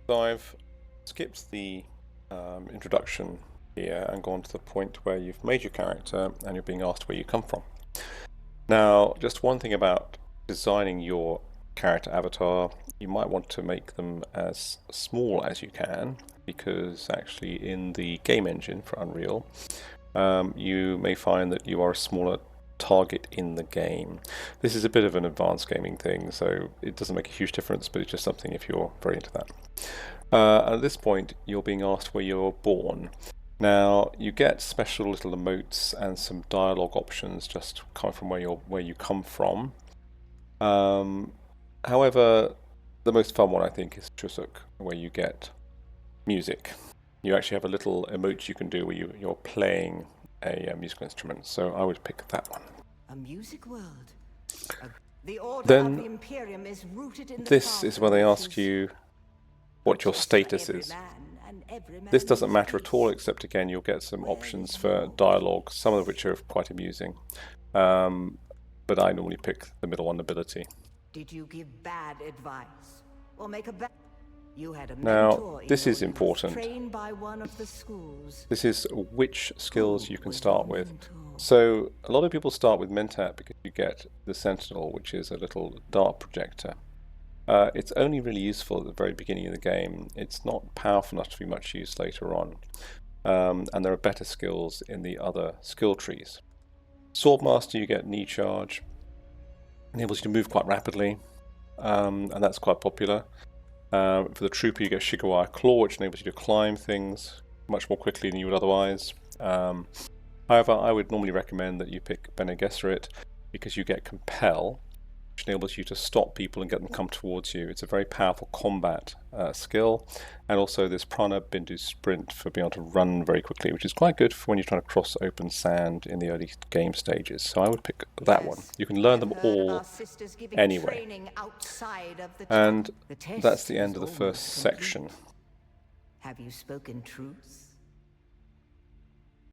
So I've skipped the introduction here and gone to the point where you've made your character and you're being asked where you come from. Now, just one thing about designing your character avatar, you might want to make them as small as you can, because actually in the game engine for Unreal, you may find that you are a smaller target in the game. This is a bit of an advanced gaming thing, so it doesn't make a huge difference, but it's just something if you're very into that. At this point, you're being asked where you're born. Now, you get special little emotes and some dialogue options just coming from where you come from. However, the most fun one I think is Chusuk, where you get music. You actually have a little emote you can do where you're playing a musical instrument, so I would pick that one. A music world. The order Then of the Imperium is rooted in the this is where they ask you what your status is. This doesn't matter at all, except again you'll get some options for dialogue, some of which are quite amusing. But I normally pick the middle one, nobility. Did you give bad advice or make a bad? You had a Now, this is important. Trained by one of the schools. This is which skills you can start with. So a lot of people start with Mentat because you get the Sentinel, which is a little dart projector. It's only really useful at the very beginning of the game. It's not powerful enough to be much use later on. And there are better skills in the other skill trees. Swordmaster, you get knee charge. Enables you to move quite rapidly, and that's quite popular. For the Trooper, you get Shigawai Claw, which enables you to climb things much more quickly than you would otherwise. However, I would normally recommend that you pick Bene Gesserit because you get Compel, which enables you to stop people and get them to come towards you. It's a very powerful combat skill, and also this Prana Bindu Sprint for being able to run very quickly, which is quite good for when you're trying to cross open sand in the early game stages. So I would pick that one. You can learn them all anyway. And that's the end of the first section. Have you spoken truth?